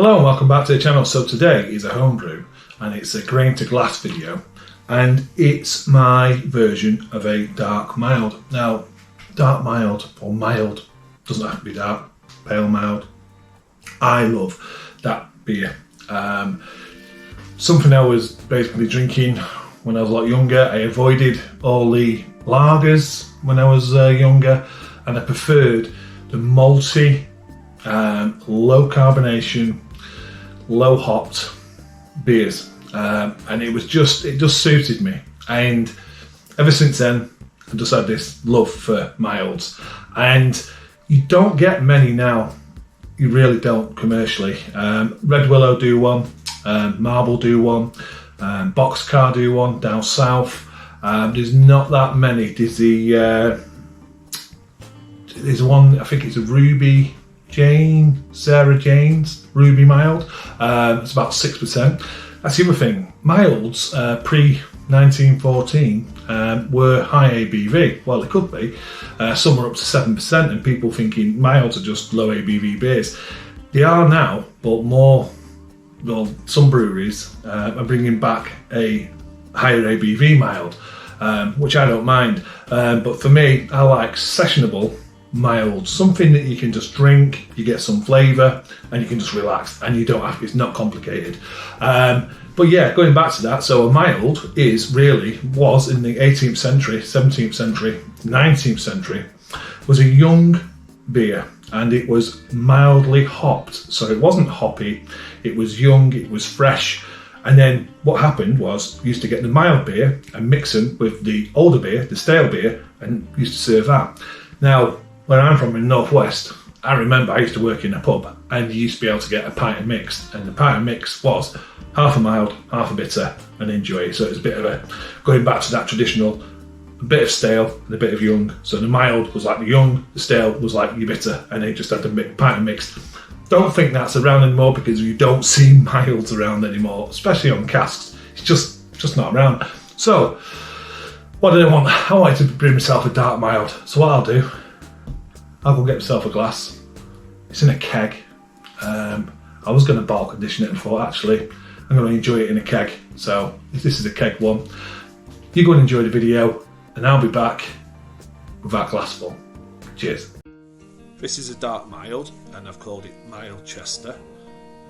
Hello and welcome back to the channel. So today is a homebrew and it's a grain to glass video and it's my version of a dark mild. Now dark mild or mild doesn't have to be dark, pale mild. I love that beer. Something I was basically drinking when I was a lot younger. I avoided all the lagers when I was younger and I preferred the malty, low carbonation, low hopped beers, and it just suited me. And ever since then, I've just had this love for milds, and you don't get many now. You really don't commercially. Red Willow do one, Marble do one, Boxcar do one down south. There's not that many. There's one, I think it's a Ruby Jane, Sarah Jane's Ruby mild. It's about 6%. That's the other thing. Milds pre-1914 were high ABV. Well, they could be. Some were up to 7%, and people thinking milds are just low ABV beers. They are now, but more. Well, some breweries are bringing back a higher ABV mild, which I don't mind. But for me, I like sessionable mild, something that you can just drink, you get some flavour and you can just relax and you don't have, it's not complicated. But yeah, going back to that, so a mild was in the 18th century, 17th century, 19th century, was a young beer and it was mildly hopped. So it wasn't hoppy, it was young, it was fresh. And then what happened was you used to get the mild beer and mix them with the older beer, the stale beer, and used to serve that. Now, where I'm from in Northwest, I remember I used to work in a pub and you used to be able to get a pint of mixed, and the pint of mixed was half a mild, half a bitter, and enjoy. So it was a bit of a, going back to that traditional, a bit of stale and a bit of young. So the mild was like the young, the stale was like your bitter, and they just had the pint of mixed. Don't think that's around anymore because you don't see milds around anymore, especially on casks. It's just not around. So what did I want? I wanted to brew myself a dark mild. So what I'll do, I'll go get myself a glass. It's in a keg. I was going to bottle condition it and thought actually I'm going to enjoy it in a keg. So this is a keg one. You go and enjoy the video and I'll be back with that glass full. Cheers. This is a dark mild and I've called it Mild Chester.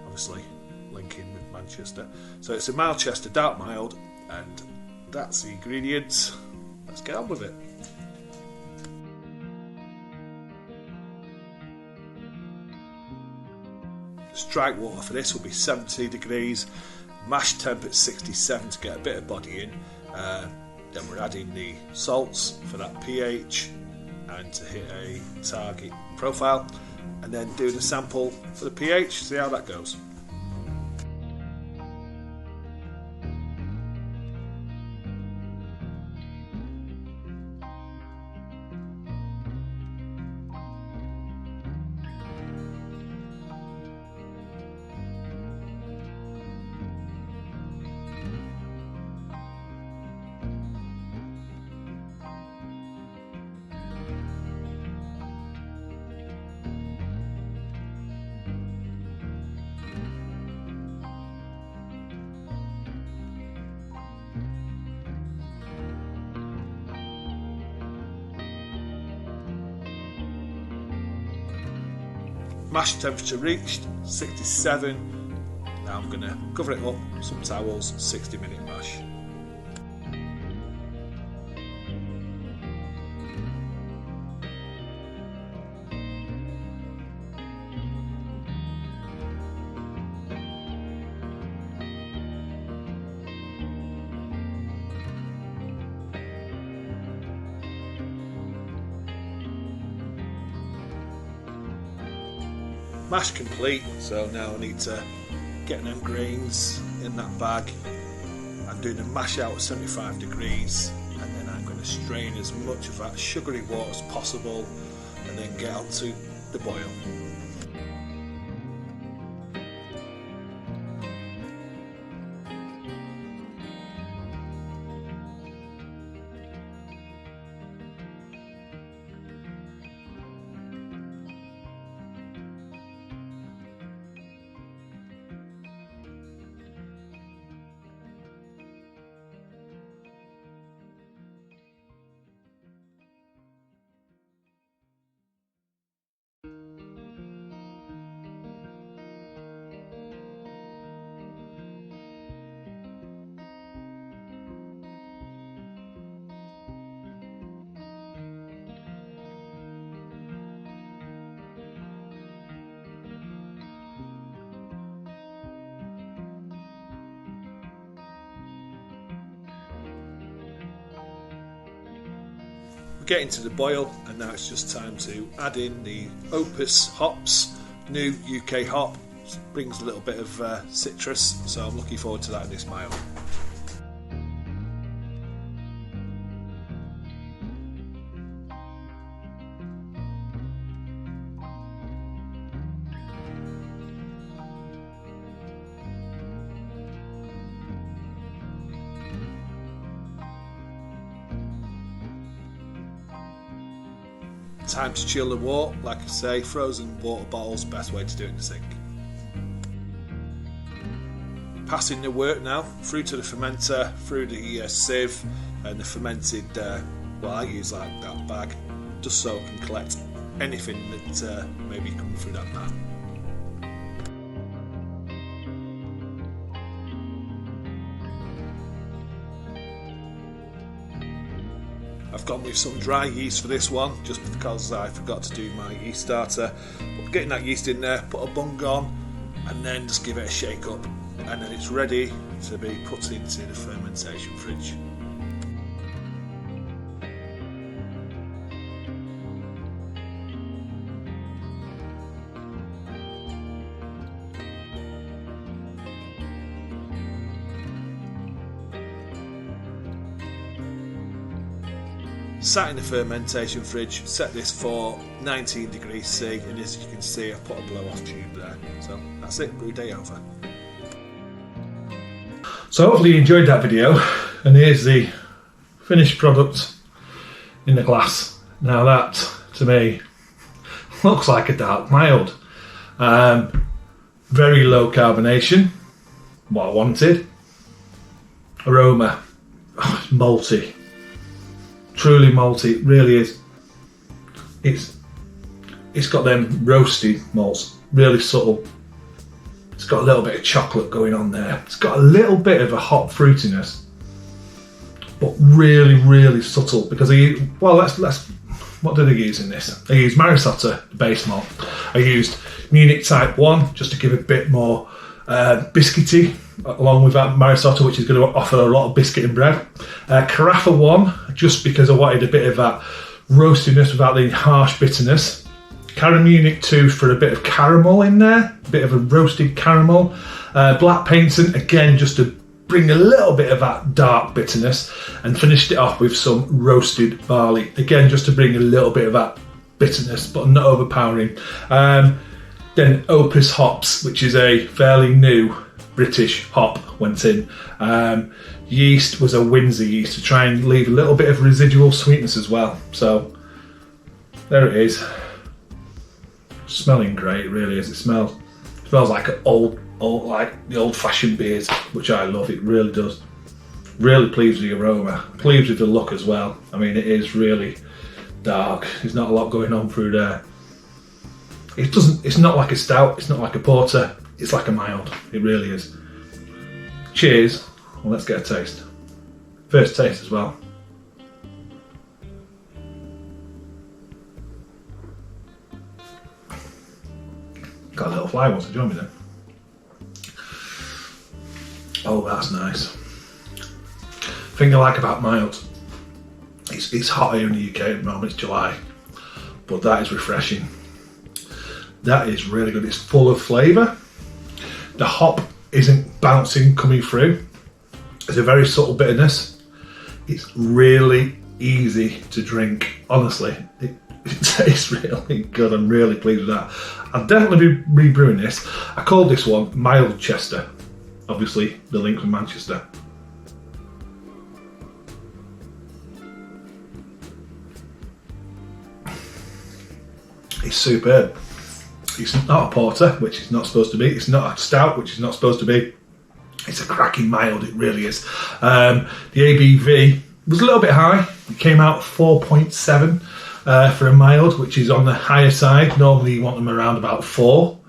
Obviously linking with Manchester. So it's a Mild Chester dark mild and that's the ingredients. Let's get on with it. Strike water for this will be 70 degrees, mash temp at 67 to get a bit of body in. Then we're adding the salts for that pH and to hit a target profile, and then doing a sample for the pH, see how that goes. Mash temperature reached 67. Now I'm going to cover it up, some towels, 60-minute mash. Mash complete, so now I need to get them grains in that bag. I'm doing a mash out at 75 degrees and then I'm going to strain as much of that sugary water as possible and then get onto the boil. getting to the boil, and now it's just time to add in the Opus hops, new UK hop. Brings a little bit of citrus, so I'm looking forward to that in this mild. Time to chill the wort. Like I say, frozen water bottles, best way to do it in the sink. Passing the wort now through to the fermenter, through the sieve, and the fermented, well, I use like that bag, just so I can collect anything that may be coming through that pan. I've gone with some dry yeast for this one, just because I forgot to do my yeast starter. But getting that yeast in there, put a bung on, and then just give it a shake up, and then it's ready to be put into the fermentation fridge. Sat in the fermentation fridge, set this for 19 degrees C, and as you can see, I put a blow off tube there. So that's it, brew day over. So hopefully you enjoyed that video, and here's the finished product in the glass. Now that, to me, looks like a dark mild. Very low carbonation, what I wanted. Aroma, malty. Truly malty, it really is. It's got them roasty malts, really subtle. It's got a little bit of chocolate going on there. It's got a little bit of a hot fruitiness, but really, really subtle. Because what did I use in this? I used Marisotto, the base malt. I used Munich Type 1 just to give a bit more biscuity, along with that Marisotto, which is going to offer a lot of biscuit and bread. Carafa 1, just because I wanted a bit of that roastiness without the harsh bitterness. Munich 2 for a bit of caramel in there, a bit of a roasted caramel. Black Painting, again, just to bring a little bit of that dark bitterness, and finished it off with some roasted barley, again, just to bring a little bit of that bitterness, but not overpowering. Then Opus hops, which is a fairly new British hop, went in. Yeast was a Windsor yeast to try and leave a little bit of residual sweetness as well. So there it is. Smelling great, it really is. It smells like an old like the old-fashioned beers, which I love. It really does. Really pleased with the aroma. Pleased with the look as well. I mean, it is really dark. There's not a lot going on through there. It's not like a stout, it's not like a porter, it's like a mild. It really is. Cheers. Well, let's get a taste. First taste as well. Got a little fly wants to join me then. Oh, that's nice. Thing I like about milds, it's hot here in the UK at the moment, it's July, but that is refreshing. That is really good. It's full of flavour. The hop isn't bouncing coming through. It's a very subtle bitterness. It's really easy to drink. Honestly, it tastes really good. I'm really pleased with that. I'll definitely be rebrewing this. I called this one Mild Chester. Obviously, the link from Manchester. It's superb. It's not a porter, which it's not supposed to be. It's not a stout, which it's not supposed to be. It's a cracking mild, it really is. The ABV was a little bit high. It came out 4.7 for a mild, which is on the higher side. Normally you want them around about 4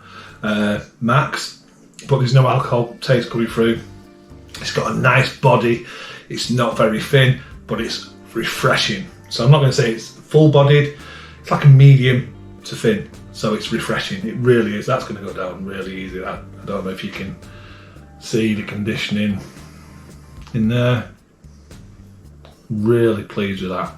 max, but there's no alcohol taste coming through. It's got a nice body. It's not very thin, but it's refreshing. So I'm not going to say it's full-bodied. It's like a medium to thin. So it's refreshing, it really is. That's going to go down really easy. I don't know if you can see the conditioning in there. Really pleased with that.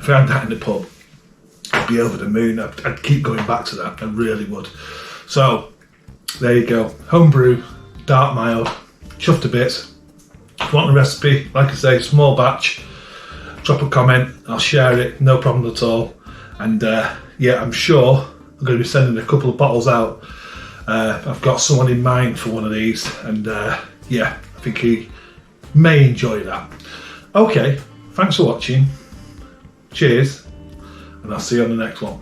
if I had that in the pub, I'd be over the moon. I'd keep going back to that. I really would. So there you go. Homebrew, dark mild, chuffed to bits. If you want the recipe, like I say, small batch, drop a comment. I'll share it. No problem at all. And yeah, I'm sure I'm going to be sending a couple of bottles out. I've got someone in mind for one of these, and yeah, I think he may enjoy that. Okay, thanks for watching. Cheers, and I'll see you on the next one.